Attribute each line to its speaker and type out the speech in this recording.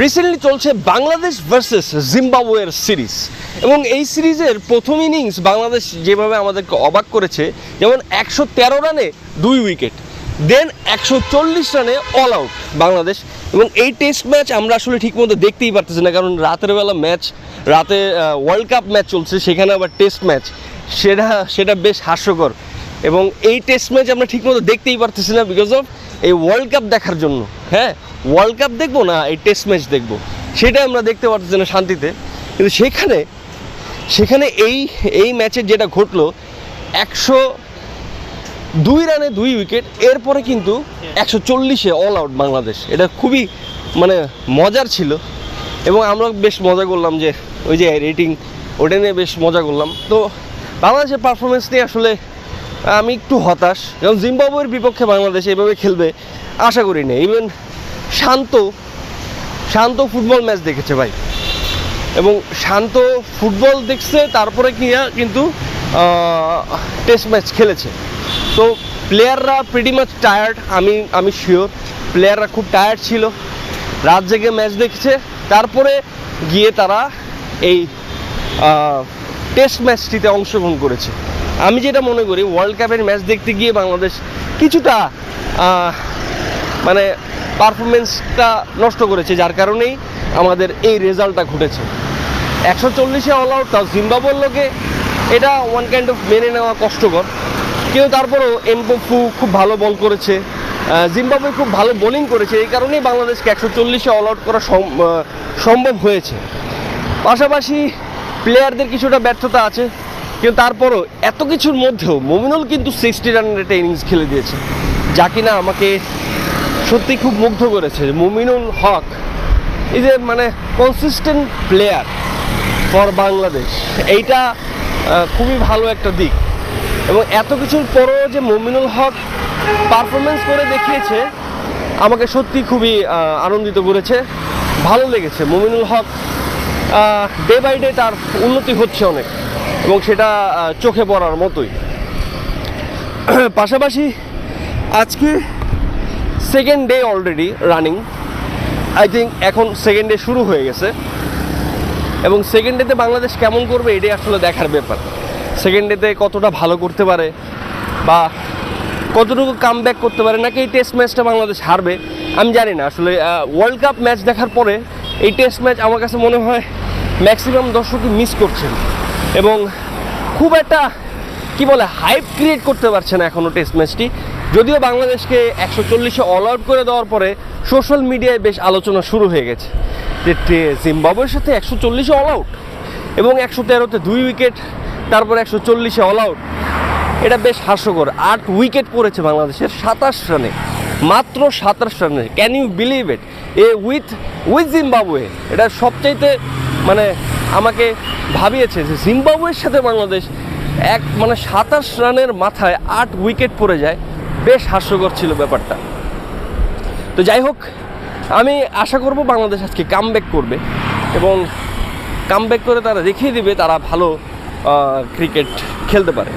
Speaker 1: Recently চলছে Bangladesh versus জিম্বাবুয়ের series এবং এই সিরিজের প্রথম ইনিংস বাংলাদেশ যেভাবে আমাদেরকে অবাক করেছে, যেমন 113 রানে 2 উইকেট, দেন 140 রানে অল আউট বাংলাদেশ। এবং এই টেস্ট ম্যাচ আমরা আসলে ঠিকমতো দেখতেই পারতেছি না, কারণ রাতের বেলা ম্যাচ, রাতে ওয়ার্ল্ড কাপ ম্যাচ চলছে, সেখানে আবার টেস্ট ম্যাচ, সেটা বেশ হাস্যকর। এবং এই টেস্ট ম্যাচ আমরা ঠিকমতো দেখতেই পারতেছি না বিকজ অফ এই ওয়ার্ল্ড কাপ দেখার জন্য। হ্যাঁ, ওয়ার্ল্ড কাপ দেখবো না এই টেস্ট ম্যাচ দেখবো, সেটা আমরা দেখতে পারতেছি না শান্তিতে। কিন্তু সেখানে এই ম্যাচের যেটা ঘটলো, 102 রানে 2 উইকেট, এরপরে কিন্তু 140-এ অল আউট বাংলাদেশ। এটা খুবই মজার ছিল এবং আমরা বেশ মজা করলাম, যে ওই যে রেটিং ওটা নিয়ে বেশ মজা করলাম। তো বাংলাদেশের পারফরমেন্স নিয়ে আসলে আমি একটু হতাশ, কারণ জিম্বাবুয়ের বিপক্ষে বাংলাদেশ এভাবে খেলবে আশা করি না। ইভেন শান্ত ফুটবল ম্যাচ দেখেছে ভাই, এবং শান্ত ফুটবল দেখছে, তারপরে কিন্তু টেস্ট ম্যাচ খেলেছে। তো প্লেয়াররা প্রিটি মাচ টায়ার্ড, আমি শিওর প্লেয়াররা খুব টায়ার্ড ছিল, রাত জেগে ম্যাচ দেখেছে, তারপরে গিয়ে তারা এই টেস্ট ম্যাচটিতে অংশগ্রহণ করেছে। আমি যেটা মনে করি, ওয়ার্ল্ড কাপের ম্যাচ দেখতে গিয়ে বাংলাদেশ কিছুটা পারফরমেন্সটা নষ্ট করেছে, যার কারণেই আমাদের এই রেজাল্টটা ঘটেছে। 140-এ অল আউট, তাও জিম্বাবুয়ের লোকে, এটা ওয়ান কাইন্ড অফ মেনে নেওয়া কষ্টকর। কিন্তু তারপরেও এমপোফু খুব ভালো বল করেছে, জিম্বাবুয়ে খুব ভালো বোলিং করেছে, এই কারণেই বাংলাদেশকে 140-এ অল আউট করা সম্ভব হয়েছে। পাশাপাশি প্লেয়ারদের কিছুটা ব্যর্থতা আছে, কিন্তু তারপরও এত কিছুর মধ্যেও মুমিনুল কিন্তু 60 রানের একটা ইনিংস খেলে দিয়েছে, যা কিনা আমাকে সত্যি খুব মুগ্ধ করেছে। Mominul Haque is a consistent player for Bangladesh, এইটা খুবই ভালো একটা দিক। এবং এত কিছুর পরও যে মুমিনুল হক পারফরমেন্স করে দেখিয়েছে, আমাকে সত্যি খুবই আনন্দিত করেছে, ভালো লেগেছে। Mominul Haque day by day তার উন্নতি হচ্ছে অনেক, এবং সেটা চোখে পড়ার মতোই। পাশাপাশি আজকে second day already running, I think এখন সেকেন্ড ডে শুরু হয়ে গেছে, এবং সেকেন্ড ডেতে বাংলাদেশ কেমন করবে এটাই আসলে দেখার ব্যাপার। সেকেন্ড ডেতে কতটা ভালো করতে পারে বা কতটুকু কাম ব্যাক করতে পারে, নাকি এই টেস্ট ম্যাচটা বাংলাদেশ হারবে আমি জানি না। আসলে ওয়ার্ল্ড কাপ ম্যাচ দেখার পরে এই টেস্ট ম্যাচ আমার কাছে মনে হয় ম্যাক্সিমাম দর্শকই মিস করছেন, এবং খুব একটা হাইপ ক্রিয়েট করতে পারছে না এখনও টেস্ট ম্যাচটি। যদিও বাংলাদেশকে 140-এ অল আউট করে দেওয়ার পরে সোশ্যাল মিডিয়ায় বেশ আলোচনা শুরু হয়ে গেছে, যে জিম্বাবুয়ের সাথে 140-এ অল আউট এবং 113-তে 2 উইকেট, তারপর 140-এ অল আউট, এটা বেশ হাস্যকর। 8 উইকেট পড়েছে বাংলাদেশের 27 রানে, মাত্র 27 রানে। Can you believe it? With Zimbabwe, এটা সবচাইতে আমাকে ভাবিয়েছে যে জিম্বাবুয়ের সাথে বাংলাদেশ 27 রানের মাথায় 8 উইকেট পড়ে যায়, বেশ হাস্যকর ছিল ব্যাপারটা। তো যাই হোক, আমি আশা করব বাংলাদেশ আজকে কামব্যাক করবে, এবং কামব্যাক করে তারা দেখিয়ে দিবে তারা ভালো ক্রিকেট খেলতে পারে।